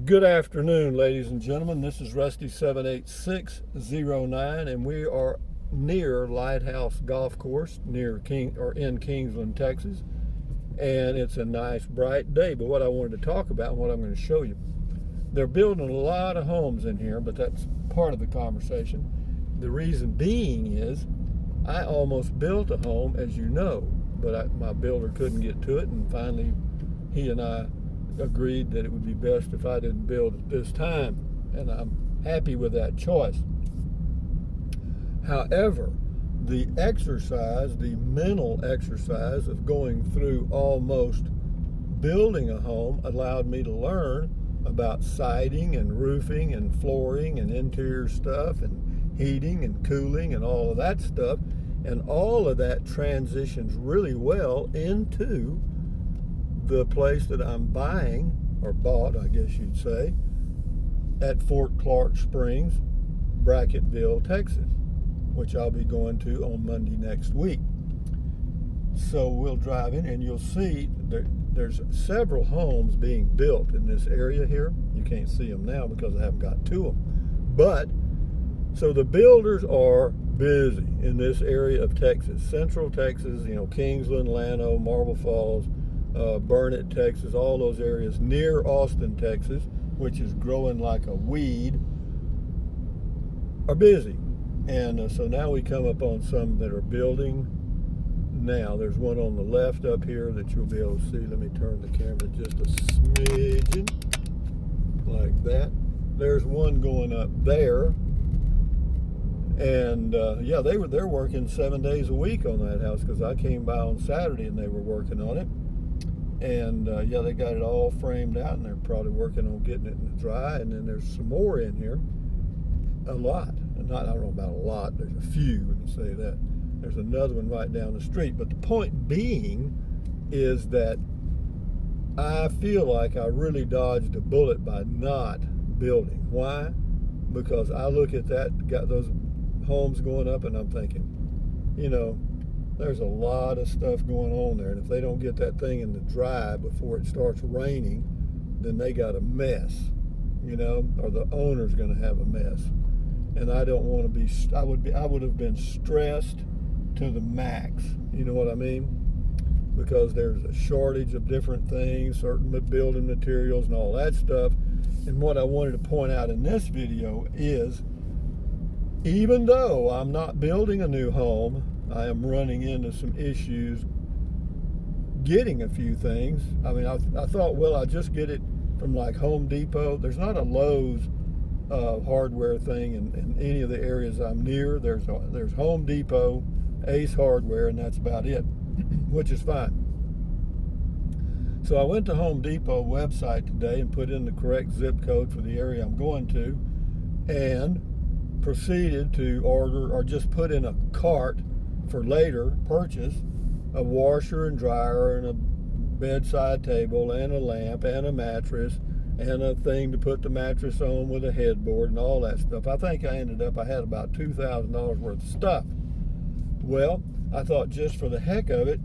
Good afternoon, ladies and gentlemen. This is Rusty78609, and we are near Lighthouse Golf Course in Kingsland, Texas. And it's a nice, bright day. But what I wanted to talk about and what I'm going to show you, they're building a lot of homes in here, but that's part of the conversation. The reason being is I almost built a home, as you know, but my builder couldn't get to it, and finally he and I agreed that it would be best if I didn't build at this time, and I'm happy with that choice. However, the mental exercise of going through almost building a home allowed me to learn about siding and roofing and flooring and interior stuff and heating and cooling and all of that stuff, and all of that transitions really well into the place that I'm buying, or bought, I guess you'd say, at Fort Clark Springs, Brackettville, Texas, which I'll be going to on Monday next week. So we'll drive in and you'll see there's several homes being built in this area here. You can't see them now because I haven't got to them. But, so the builders are busy in this area of Texas, Central Texas, Kingsland, Llano, Marble Falls, Burnet, Texas, all those areas near Austin, Texas, which is growing like a weed, are busy. And so now we come up on some that are building now. There's one on the left up here that you'll be able to see. Let me turn the camera just a smidgen, like that. There's one going up there. And yeah, they're working 7 days a week on that house, because I came by on Saturday and they were working on it. And yeah, they got it all framed out, and they're probably working on getting it in the dry. And then there's some more in here, a lot. I don't know about a lot, there's a few, let me say that. There's another one right down the street. But the point being is that I feel like I really dodged a bullet by not building. Why? Because I look at that, got those homes going up, and I'm thinking, there's a lot of stuff going on there, and if they don't get that thing in the dry before it starts raining, then they got a mess, or the owner's going to have a mess. And I don't want to be, I would have been stressed to the max, you know what I mean? Because there's a shortage of different things, certain building materials and all that stuff. And what I wanted to point out in this video is, even though I'm not building a new home, I am running into some issues getting a few things. I mean, I thought, well, I'll just get it from like Home Depot. There's not a Lowe's hardware thing in any of the areas I'm near. There's Home Depot, Ace Hardware, and that's about it, which is fine. So I went to Home Depot website today and put in the correct zip code for the area I'm going to, and proceeded to order, or just put in a cart for later purchase, a washer and dryer and a bedside table and a lamp and a mattress and a thing to put the mattress on with a headboard and all that stuff. I think I had about $2,000 worth of stuff. Well, I thought just for the heck of it,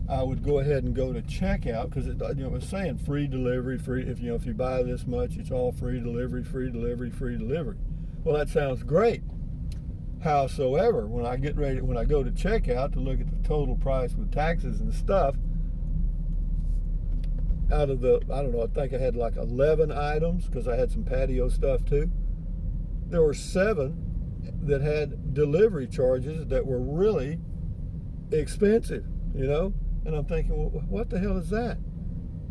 I would go ahead and go to checkout, because it was saying free delivery, free, if you buy this much, it's all free delivery, free delivery, free delivery. Well, that sounds great. Howsoever, when I go to checkout to look at the total price with taxes and stuff, out of the, I think I had like 11 items, because I had some patio stuff too. There were 7 that had delivery charges that were really expensive, and I'm thinking, well, what the hell is that?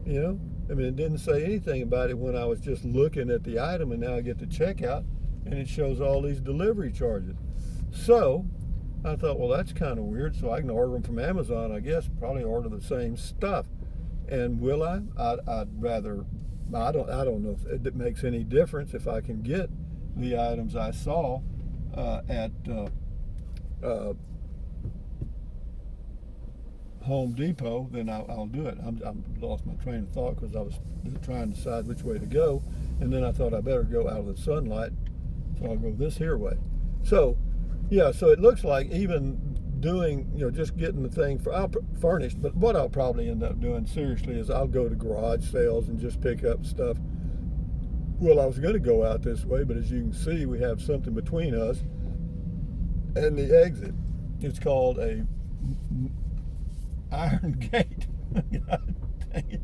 I mean, it didn't say anything about it when I was just looking at the item, and now I get to checkout and it shows all these delivery charges. So I thought, well, that's kind of weird. So I can order them from Amazon, I guess, probably order the same stuff. And will I? I'd rather, I don't know if it makes any difference. If I can get the items I saw at Home Depot, then I'll do it. I'm lost my train of thought because I was trying to decide which way to go. And then I thought I better go out of the sunlight. So I'll go this here way. So, yeah, so it looks like even doing, just getting the thing furnished, but what I'll probably end up doing seriously is I'll go to garage sales and just pick up stuff Well, I was going to go out this way, but as you can see, we have something between us and the exit. It's called a iron gate. God dang it.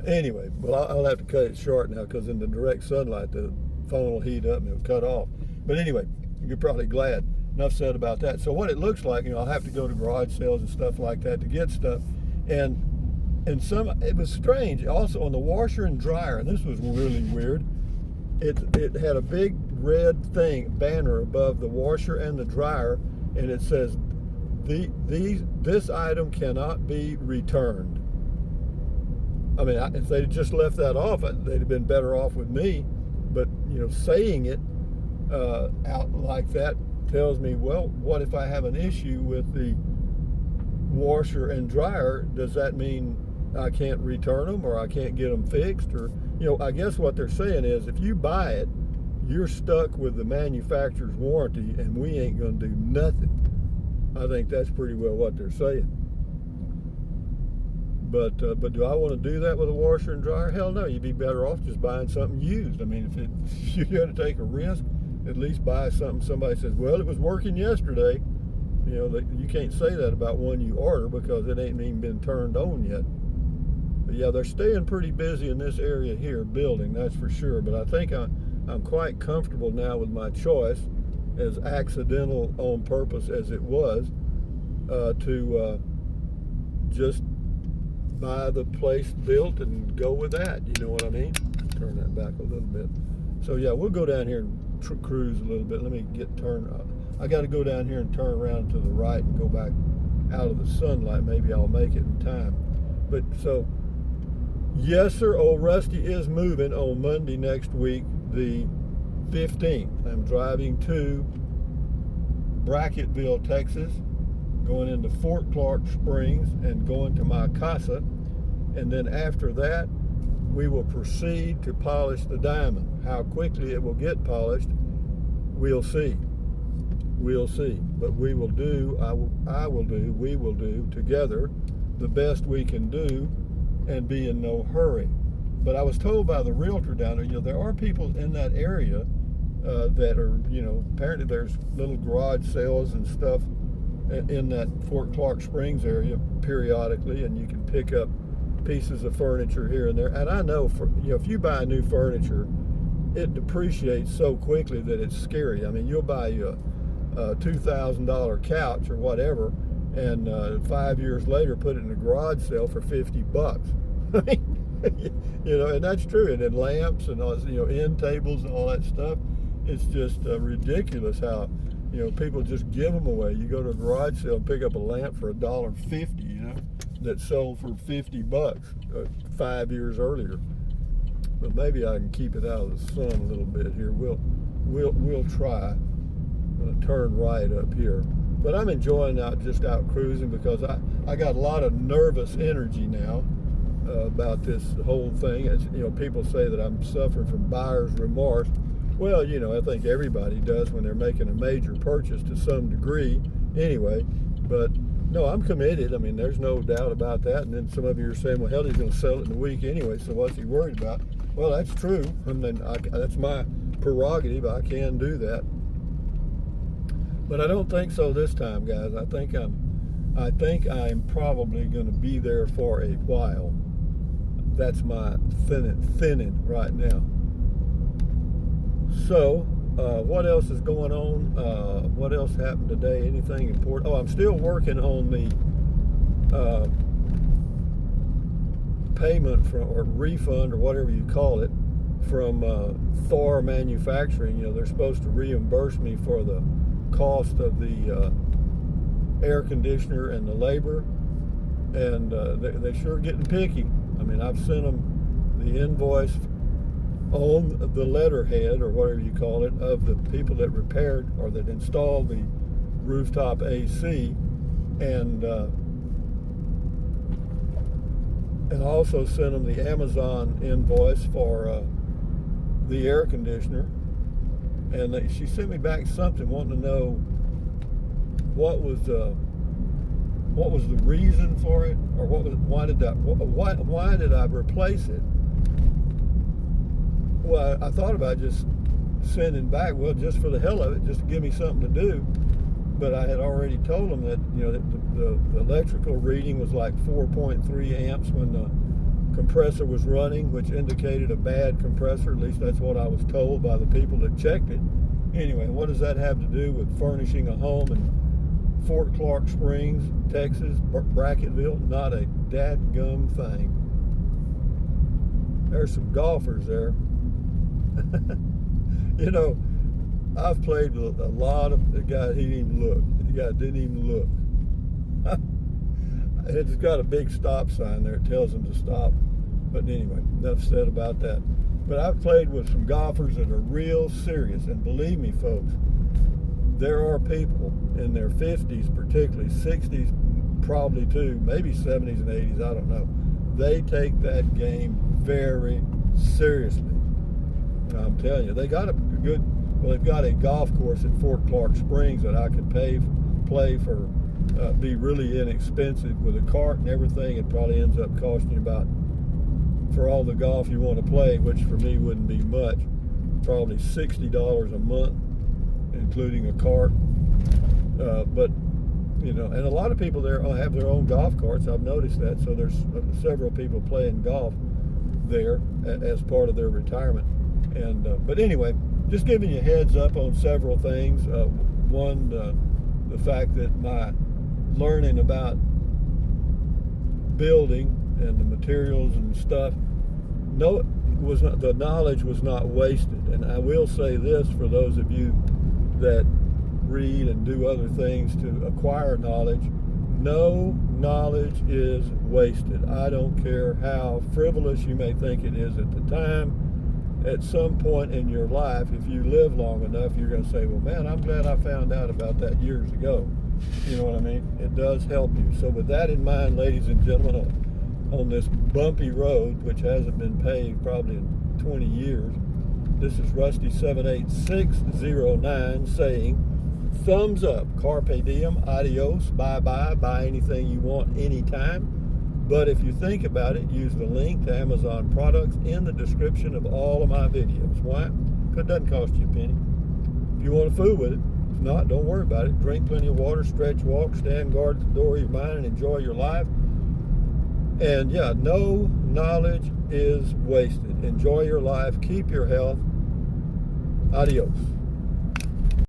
Anyway, well, I'll have to cut it short now because in the direct sunlight, the phone will heat up and it'll cut off. But anyway, you're probably glad. Enough said about that. So what it looks like, I'll have to go to garage sales and stuff like that to get stuff. And it was strange. Also on the washer and dryer, and this was really weird. It had a big red banner above the washer and the dryer, and it says, this item cannot be returned. I mean, if they'd just left that off, they'd have been better off with me. But saying it out like that tells me, well, what if I have an issue with the washer and dryer? Does that mean I can't return them, or I can't get them fixed? Or I guess what they're saying is, if you buy it, you're stuck with the manufacturer's warranty, and we ain't going to do nothing. I think that's pretty well what they're saying. But do I want to do that with a washer and dryer? Hell no. You'd be better off just buying something used. I mean, if you're going to take a risk, at least buy something somebody says, well, it was working yesterday. You can't say that about one you order because it ain't even been turned on yet. But yeah, they're staying pretty busy in this area here building, that's for sure. But I think I'm quite comfortable now with my choice, as accidental on purpose as it was, to just buy the place built and go with that. You know what I mean? Turn that back a little bit. So yeah, we'll go down here and cruise a little bit. Let me I got to go down here and turn around to the right and go back out of the sunlight. Maybe I'll make it in time. But so, yes sir, old Rusty is moving on Monday next week, the 15th. I'm driving to Bracketville, Texas, going into Fort Clark Springs and going to my casa. And then after that, we will proceed to polish the diamond. How quickly it will get polished, we'll see. We'll see. But we will do together the best we can do and be in no hurry. But I was told by the realtor down there, there are people in that area that are, apparently there's little garage sales and stuff in that Fort Clark Springs area periodically, and you can pick up pieces of furniture here and there. And I know, if you buy new furniture, it depreciates so quickly that it's scary. I mean, you'll buy a $2,000 couch or whatever, and 5 years later put it in a garage sale for $50. And that's true. And then lamps and all, end tables and all that stuff. It's just ridiculous how people just give them away. You go to a garage sale and pick up a lamp for $1.50, that sold for $50 5 years earlier. But maybe I can keep it out of the sun a little bit here. We'll try. I'm gonna turn right up here. But I'm enjoying just out cruising because I got a lot of nervous energy now about this whole thing. As people say that I'm suffering from buyer's remorse. Well, I think everybody does when they're making a major purchase to some degree anyway. But no, I'm committed. I mean, there's no doubt about that. And then some of you are saying, well, hell, he's going to sell it in a week anyway, so what's he worried about? Well, that's true. I mean, that's my prerogative. I can do that. But I don't think so this time, guys. I think I'm probably going to be there for a while. That's my thinning right now. So, what else is going on? What else happened today? Anything important? Oh, I'm still working on the payment or refund or whatever you call it from Thor Manufacturing. They're supposed to reimburse me for the cost of the air conditioner and the labor, and they're sure getting picky. I mean, I've sent them the invoice on the letterhead or whatever you call it of the people that repaired or that installed the rooftop AC, and also sent them the Amazon invoice for the air conditioner. And she sent me back something wanting to know what was the reason for it, or why did I replace it? Well, I thought about just sending back, well, just for the hell of it, just to give me something to do. But I had already told them that, you know, that the electrical reading was like 4.3 amps when the compressor was running, which indicated a bad compressor. At least that's what I was told by the people that checked it. Anyway, what does that have to do with furnishing a home in Fort Clark Springs, Texas, Brackettville? Not a dadgum thing. There's some golfers there. You know, I've played with a lot of the guy. He didn't even look. The guy didn't even look. It's got a big stop sign there. It tells him to stop. But anyway, enough said about that. But I've played with some golfers that are real serious. And believe me, folks, there are people in their 50s, particularly 60s, probably too, maybe 70s and 80s, I don't know. They take that game very seriously. I'm telling you, they got a good, well, they've got a golf course at Fort Clark Springs that I could play for, be really inexpensive with a cart and everything. It probably ends up costing you about, for all the golf you want to play, which for me wouldn't be much, probably $60 a month, including a cart. But, you know, and a lot of people there have their own golf carts. I've noticed that. So there's several people playing golf there as part of their retirement. And but anyway, just giving you a heads up on several things. One, the fact that my learning about building and the materials and stuff, the knowledge was not wasted. And I will say this for those of you that read and do other things to acquire knowledge: no knowledge is wasted. I don't care how frivolous you may think it is at the time. At some point in your life, if you live long enough, you're going to say, well, man, I'm glad I found out about that years ago. You know what I mean? It does help you. So with that in mind, ladies and gentlemen, on this bumpy road, which hasn't been paved probably in 20 years, this is Rusty 78609 saying, thumbs up, carpe diem, adios, bye-bye, buy anything you want anytime. But if you think about it, use the link to Amazon products in the description of all of my videos. Why? Because it doesn't cost you a penny. If you want to fool with it, if not, don't worry about it. Drink plenty of water, stretch, walk, stand guard at the door of your mind, and enjoy your life. And yeah, no knowledge is wasted. Enjoy your life. Keep your health. Adios.